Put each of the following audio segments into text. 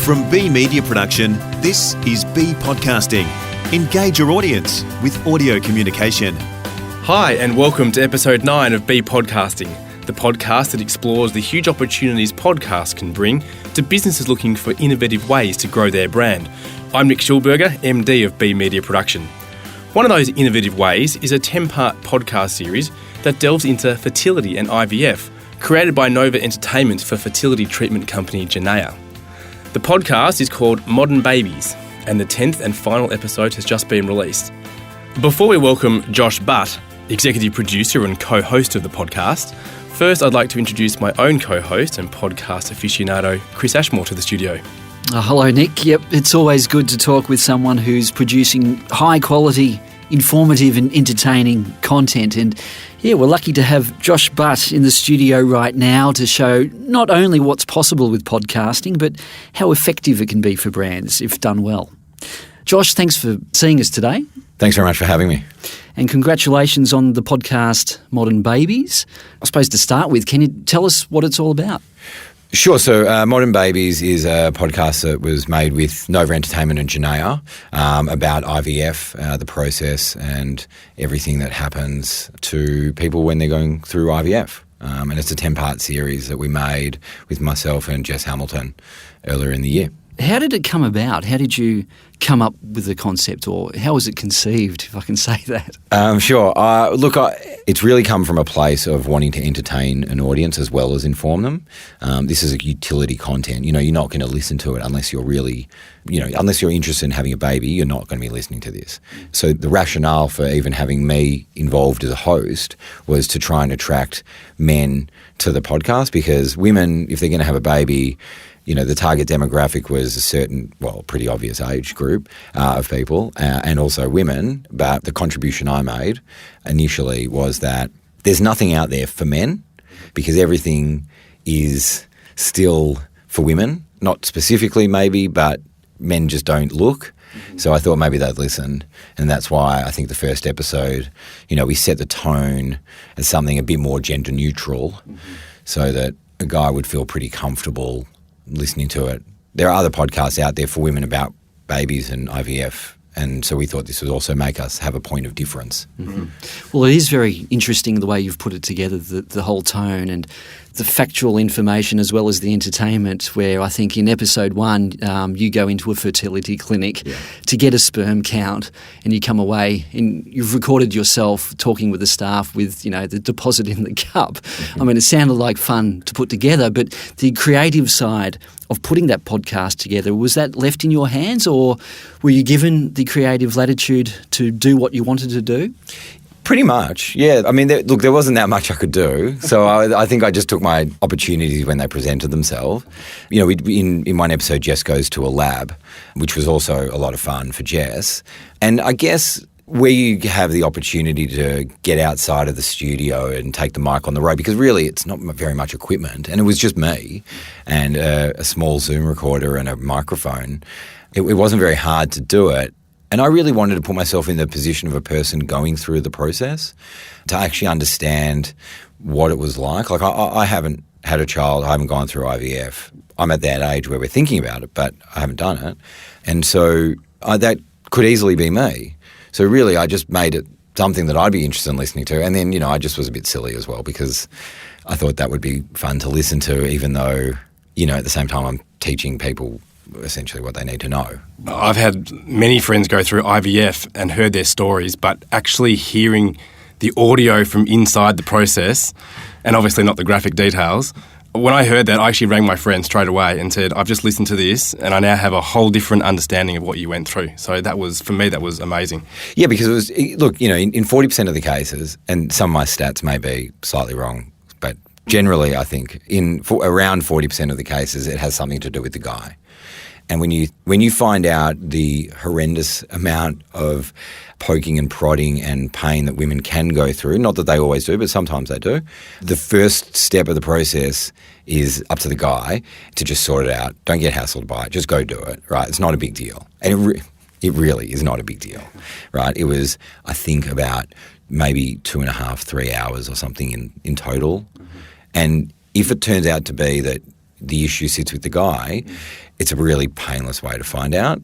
From B Media Production, this is B Podcasting. Engage your audience with audio communication. Hi, and welcome to episode 9 of B Podcasting, the podcast that explores the huge opportunities podcasts can bring to businesses looking for innovative ways to grow their brand. I'm Nick Schildberger, MD of B Media Production. One of those innovative ways is a 10-part podcast series that delves into fertility and IVF, created by Nova Entertainment for fertility treatment company Genea. The podcast is called Modern Babies, and the 10th and final episode has just been released. Before we welcome Josh Butt, executive producer and co-host of the podcast, first I'd like to introduce my own co-host and podcast aficionado, Chris Ashmore, to the studio. Hello, Nick. Yep, it's always good to talk with someone who's producing high-quality, informative and entertaining content. And yeah, we're lucky to have Josh Butt in the studio right now to show not only what's possible with podcasting, but how effective it can be for brands if done well. Josh, thanks for seeing us today. Thanks very much for having me. And congratulations on the podcast Modern Babies. I suppose to start with, can you tell us what it's all about? Sure. So Modern Babies is a podcast that was made with Nova Entertainment and Genea about IVF, the process and everything that happens to people when they're going through IVF. And it's a 10-part series that we made with myself and Jess Hamilton earlier in the year. How did it come about? How did you come up with the concept, or how was it conceived, if I can say that? Sure. It's really come from a place of wanting to entertain an audience as well as inform them. This is a utility content. You know, you're not going to listen to it unless you're really, unless you're interested in having a baby, you're not going to be listening to this. So the rationale for even having me involved as a host was to try and attract men to the podcast, because women, if they're going to have a baby, the target demographic was a certain, pretty obvious age group of people and also women. But the contribution I made initially was that there's nothing out there for men, because everything is still for women, not specifically maybe, but men just don't look. So I thought maybe they'd listen. And that's why I think the first episode, we set the tone as something a bit more gender neutral so that a guy would feel pretty comfortable listening to it. There are other podcasts out there for women about babies and IVF, and so we thought this would also make us have a point of difference. Mm-hmm. Well, it is very interesting the way you've put it together, the whole tone and the factual information as well as the entertainment, where I think in episode 1 you go into a fertility clinic to get a sperm count, and you come away and you've recorded yourself talking with the staff with the deposit in the cup. I mean, it sounded like fun to put together, but the creative side of putting that podcast together, was that left in your hands, or were you given the creative latitude to do what you wanted to do? Pretty much, yeah. I mean, there wasn't that much I could do, so I think I just took my opportunities when they presented themselves. In one episode, Jess goes to a lab, which was also a lot of fun for Jess. And I guess where you have the opportunity to get outside of the studio and take the mic on the road, because really it's not very much equipment, and it was just me and a small Zoom recorder and a microphone. It wasn't very hard to do it. And I really wanted to put myself in the position of a person going through the process to actually understand what it was like. Like I haven't had a child, I haven't gone through IVF. I'm at that age where we're thinking about it, but I haven't done it. And so that could easily be me. So really I just made it something that I'd be interested in listening to. And then, I just was a bit silly as well, because I thought that would be fun to listen to, even though, at the same time I'm teaching people essentially what they need to know. I've had many friends go through IVF and heard their stories, but actually hearing the audio from inside the process, and obviously not the graphic details, when I heard that, I actually rang my friend straight away and said, I've just listened to this and I now have a whole different understanding of what you went through. So that was, for me, that was amazing. Yeah, because it was, look, in 40% of the cases, and some of my stats may be slightly wrong, but generally I think around 40% of the cases, it has something to do with the guy. And when you find out the horrendous amount of poking and prodding and pain that women can go through, not that they always do, but sometimes they do, the first step of the process is up to the guy to just sort it out. Don't get hassled by it. Just go do it, right? It's not a big deal. And it really is not a big deal, right? It was, I think, about maybe 2.5, 3 hours or something in total. Mm-hmm. And if it turns out to be that the issue sits with the guy, it's a really painless way to find out.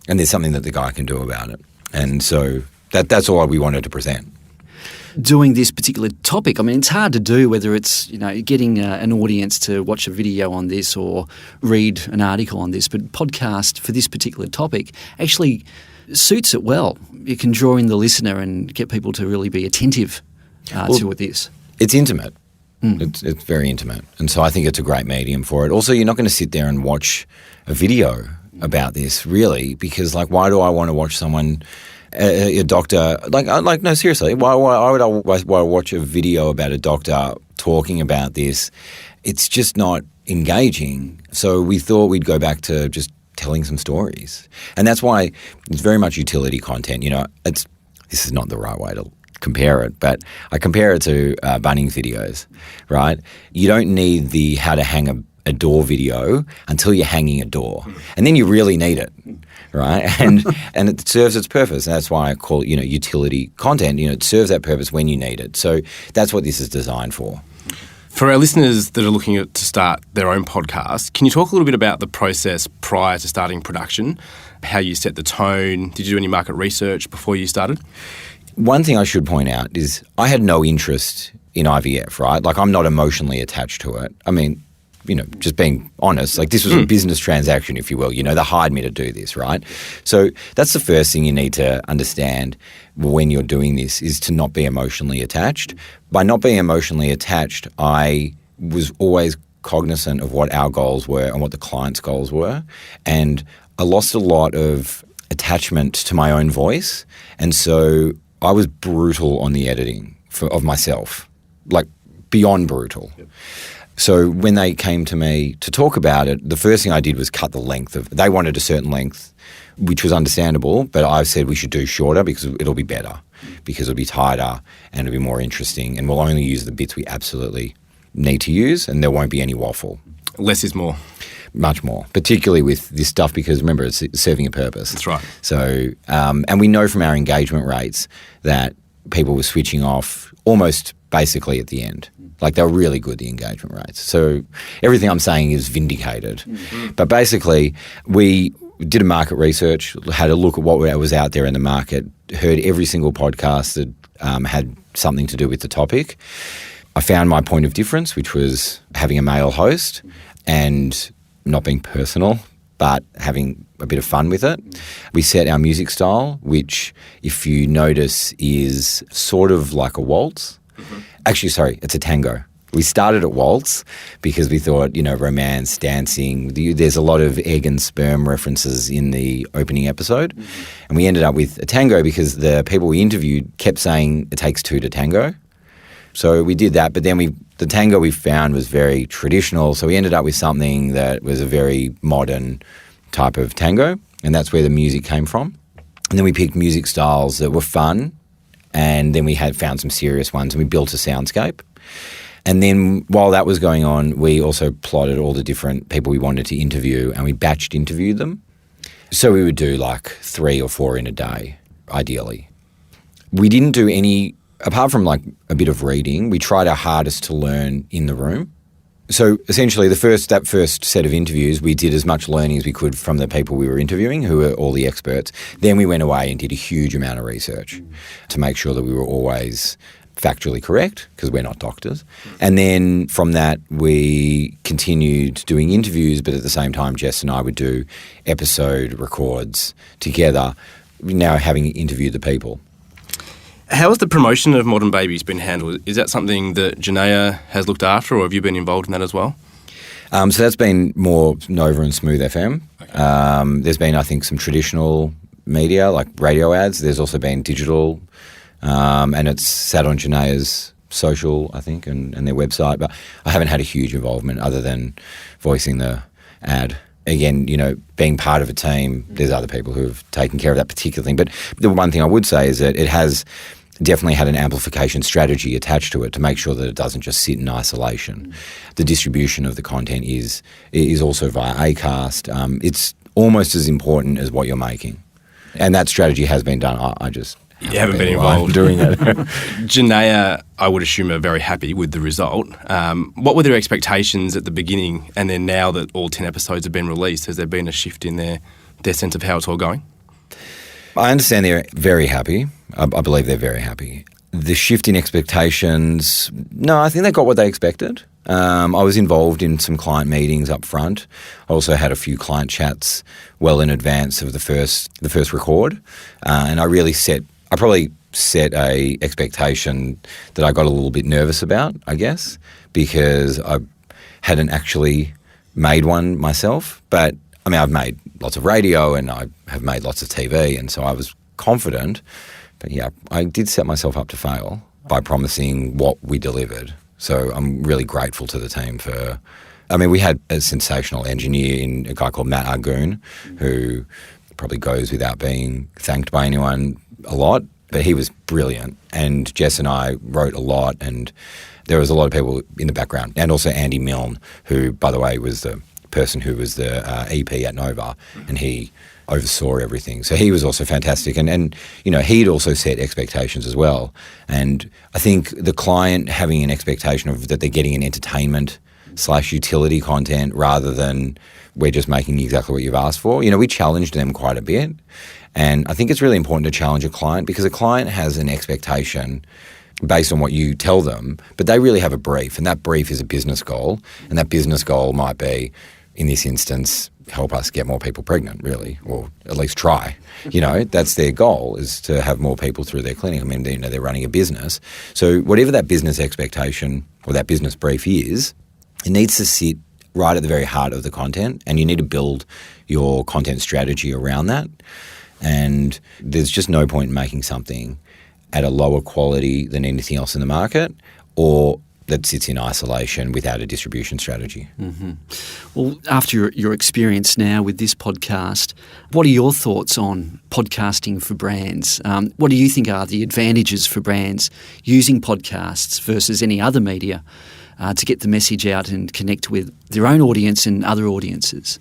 And there's something that the guy can do about it. And so that's all we wanted to present. Doing this particular topic, I mean, it's hard to do, whether it's, getting an audience to watch a video on this or read an article on this, but podcast for this particular topic actually suits it well. You can draw in the listener and get people to really be attentive to this. It's intimate. It's very intimate. And so I think it's a great medium for it. Also, you're not going to sit there and watch a video about this, really, because, why do I want to watch someone... a doctor, no, seriously, why would I watch a video about a doctor talking about this? It's just not engaging. So we thought we'd go back to just telling some stories. And that's why it's very much utility content. This is not the right way to compare it, but I compare it to Bunnings videos, right? You don't need the how to hang a door video until you're hanging a door. And then you really need it, right? And it serves its purpose. And that's why I call it, utility content. It serves that purpose when you need it. So that's what this is designed for. For our listeners that are looking to start their own podcast, can you talk a little bit about the process prior to starting production, how you set the tone? Did you do any market research before you started? One thing I should point out is I had no interest in IVF, right? I'm not emotionally attached to it. I mean, just being honest, this was a business transaction, if you will. They hired me to do this, right? So that's the first thing you need to understand when you're doing this, is to not be emotionally attached. By not being emotionally attached, I was always cognizant of what our goals were and what the client's goals were. And I lost a lot of attachment to my own voice. And so I was brutal on the editing of myself, beyond brutal. Yep. So when they came to me to talk about it, the first thing I did was cut the length of. They wanted a certain length, which was understandable, but I said we should do shorter because it'll be better, because it'll be tighter and it'll be more interesting, and we'll only use the bits we absolutely need to use, and there won't be any waffle. Less is more. Much more, particularly with this stuff, because remember, it's serving a purpose. That's right. So, and we know from our engagement rates that people were switching off almost basically at the end. They were really good, the engagement rates. So everything I'm saying is vindicated. Mm-hmm. But basically, we did a market research, had a look at what was out there in the market, heard every single podcast that had something to do with the topic. I found my point of difference, which was having a male host and not being personal, but having a bit of fun with it. We set our music style, which, if you notice, is sort of like a waltz. Mm-hmm. Actually, sorry, it's a tango. We started at waltz because we thought, romance, dancing. There's a lot of egg and sperm references in the opening episode. Mm-hmm. And we ended up with a tango because the people we interviewed kept saying it takes two to tango. So we did that, but then the tango we found was very traditional, so we ended up with something that was a very modern type of tango, and that's where the music came from. And then we picked music styles that were fun, and then we had found some serious ones, and we built a soundscape. And then while that was going on, we also plotted all the different people we wanted to interview, and we batched interviewed them. So we would do 3 or 4 in a day, ideally. We didn't do any... Apart from a bit of reading, we tried our hardest to learn in the room. So essentially that first set of interviews, we did as much learning as we could from the people we were interviewing, who were all the experts. Then we went away and did a huge amount of research to make sure that we were always factually correct, because we're not doctors. And then from that, we continued doing interviews, but at the same time, Jess and I would do episode records together, now having interviewed the people. How has the promotion of Modern Babies been handled? Is that something that Genea has looked after, or have you been involved in that as well? So that's been more Nova and Smooth FM. Okay. There's been, I think, some traditional media, like radio ads. There's also been digital, and it's sat on Genea's social, I think, and their website. But I haven't had a huge involvement other than voicing the ad. Again, being part of a team, there's other people who have taken care of that particular thing. But the one thing I would say is that it has definitely had an amplification strategy attached to it to make sure that it doesn't just sit in isolation. The distribution of the content is also via Acast. It's almost as important as what you're making. And that strategy has been done. I just You haven't been involved involved doing it. Genea, I would assume, are very happy with the result. What were their expectations at the beginning, and then now that all 10 episodes have been released, has there been a shift in their sense of how it's all going? I understand they're very happy. I believe they're very happy. The shift in expectations, no, I think they got what they expected. I was involved in some client meetings up front. I also had a few client chats well in advance of the first record, and I probably set a expectation that I got a little bit nervous about, I guess, because I hadn't actually made one myself. But I mean, I've made lots of radio and I have made lots of TV, and so I was confident. But yeah, I did set myself up to fail by promising what we delivered. So I'm really grateful to the team for... I mean, we had a sensational engineer in a guy called Matt Argoon, who probably goes without being thanked by anyone a lot, but he was brilliant. And Jess and I wrote a lot, and there was a lot of people in the background. And also Andy Milne, who, by the way, was the person who was the EP at Nova, and he oversaw everything. So he was also fantastic. And you know, he'd also set expectations as well. And I think the client having an expectation of that they're getting an entertainment/utility content rather than we're just making exactly what you've asked for. You know, we challenged them quite a bit. And I think it's really important to challenge a client because a client has an expectation based on what you tell them, but they really have a brief, and that brief is a business goal. And that business goal might be, in this instance, help us get more people pregnant, really, or at least try. You know, that's their goal, is to have more people through their clinic. I mean, you know, they're running a business. So whatever that business expectation or that business brief is, it needs to sit right at the very heart of the content, and you need to build your content strategy around that. And there's just no point in making something at a lower quality than anything else in the market, or that sits in isolation without a distribution strategy. Mm-hmm. Well, after your experience now with this podcast, what are your thoughts on podcasting for brands? What do you think are the advantages for brands using podcasts versus any other media to get the message out and connect with their own audience and other audiences?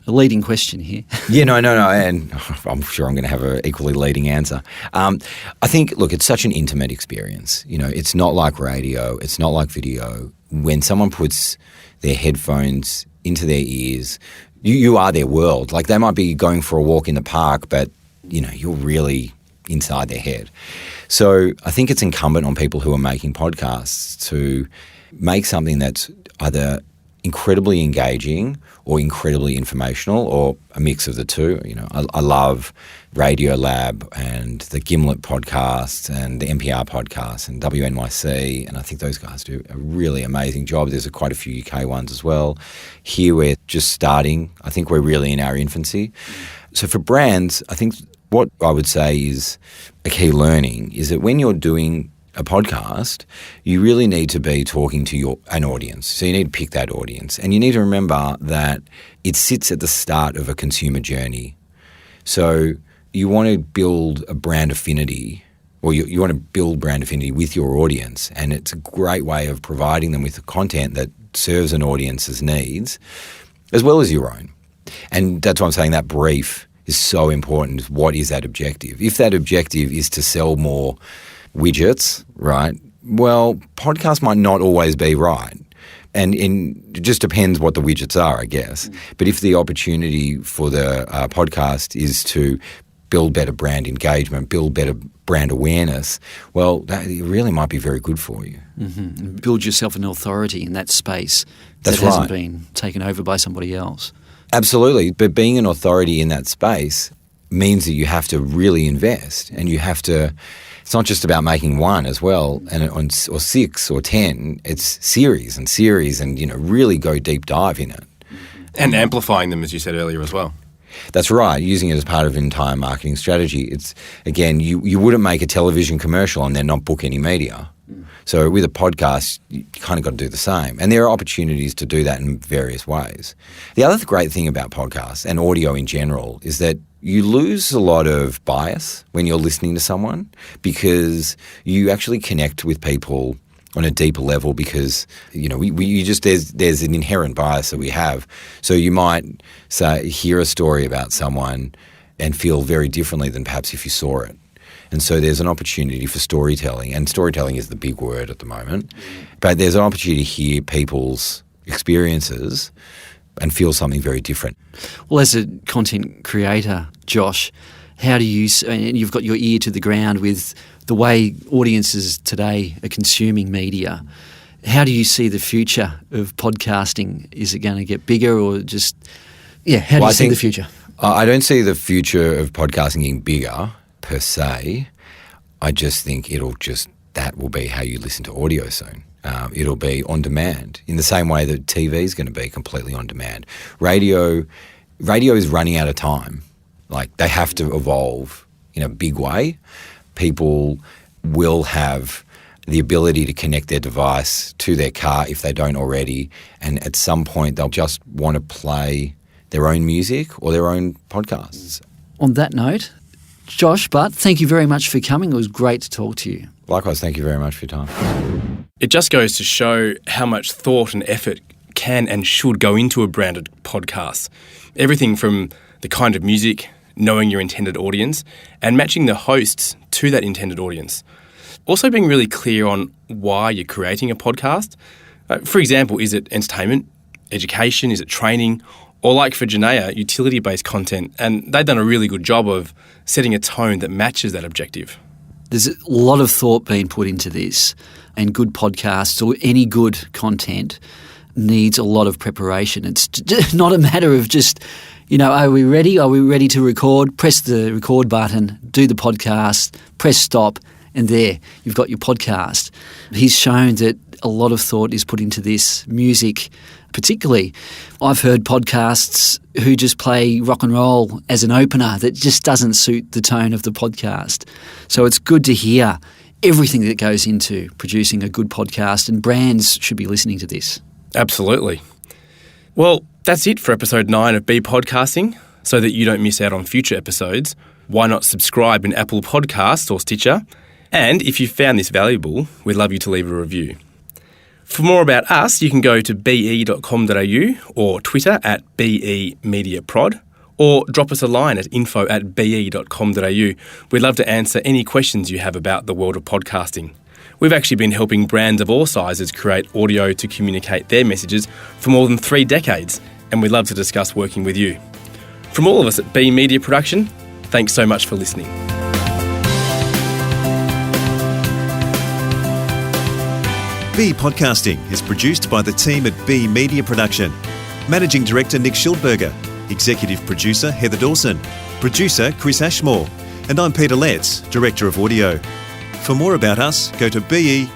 A leading question here. Yeah, no, and I'm sure I'm going to have an equally leading answer. I think, look, it's such an intimate experience. You know, it's not like radio, it's not like video. When someone puts their headphones into their ears, you are their world. Like, they might be going for a walk in the park, but, you know, you're really inside their head. So I think it's incumbent on people who are making podcasts to make something that's either incredibly engaging or incredibly informational, or a mix of the two. You know, I love Radio Lab and the Gimlet podcast and the NPR podcast and WNYC, and I think those guys do a really amazing job. There's quite a few UK ones as well. Here we're just starting. I think we're really in our infancy. So for brands, I think what I would say is a key learning is that when you're doing a podcast, you really need to be talking to an audience. So you need to pick that audience. And you need to remember that it sits at the start of a consumer journey. So you want to build a brand affinity, or you want to build brand affinity with your audience. And it's a great way of providing them with the content that serves an audience's needs, as well as your own. And that's why I'm saying that brief is so important. What is that objective? If that objective is to sell more widgets, right? Well, podcasts might not always be right. And it just depends what the widgets are, I guess. But if the opportunity for the podcast is to build better brand engagement, build better brand awareness, well, that really might be very good for you. Mm-hmm. Build yourself an authority in that space that hasn't been taken over by somebody else. Absolutely. But being an authority in that space means that you have to really invest, and you have to... It's not just about making one as well, or 6 or 10. It's series, and you know, really go deep dive in it. And amplifying them, as you said earlier, as well. That's right, using it as part of an entire marketing strategy. It's, again, you wouldn't make a television commercial and then not book any media. So with a podcast, you kind of got to do the same. And there are opportunities to do that in various ways. The other great thing about podcasts and audio in general is that you lose a lot of bias when you're listening to someone, because you actually connect with people on a deeper level, because, you know, there's an inherent bias that we have. So you might hear a story about someone and feel very differently than perhaps if you saw it. And so there's an opportunity for storytelling, and storytelling is the big word at the moment. But there's an opportunity to hear people's experiences and feel something very different. Well, as a content creator, Josh, how do you, and you've got your ear to the ground with the way audiences today are consuming media, how do you see the future of podcasting? Is it going to get bigger or just, how do you see the future? I don't see the future of podcasting getting bigger per se. I just think that will be how you listen to audio soon. It'll be on demand in the same way that TV is going to be completely on demand. Radio is running out of time. Like, they have to evolve in a big way. People will have the ability to connect their device to their car if they don't already, and at some point they'll just want to play their own music or their own podcasts. On that note, Josh Butt, thank you very much for coming. It was great to talk to you. Likewise, thank you very much for your time. It just goes to show how much thought and effort can and should go into a branded podcast. Everything from the kind of music, knowing your intended audience, and matching the hosts to that intended audience. Also being really clear on why you're creating a podcast. For example, is it entertainment, education, is it training, or like for Genea, utility-based content? And they've done a really good job of setting a tone that matches that objective. There's a lot of thought being put into this, and good podcasts or any good content needs a lot of preparation. It's not a matter of just, are we ready? Are we ready to record? Press the record button, do the podcast, press stop, and there, you've got your podcast. He's shown that a lot of thought is put into this. Music, particularly. I've heard podcasts who just play rock and roll as an opener that just doesn't suit the tone of the podcast. So it's good to hear everything that goes into producing a good podcast, and brands should be listening to this. Absolutely. Well, that's it for episode 9 of Be Podcasting. So that you don't miss out on future episodes, why not subscribe in Apple Podcasts or Stitcher? And if you found this valuable, we'd love you to leave a review. For more about us, you can go to be.com.au or Twitter at BEMediaProd, or drop us a line at info@be.com.au. We'd love to answer any questions you have about the world of podcasting. We've actually been helping brands of all sizes create audio to communicate their messages for more than 3 decades, and we'd love to discuss working with you. From all of us at Be Media Production, thanks so much for listening. Be Podcasting is produced by the team at Be Media Production. Managing Director Nick Schildberger, Executive Producer Heather Dawson, Producer Chris Ashmore, and I'm Peter Letts, Director of Audio. For more about us, go to be.com.au.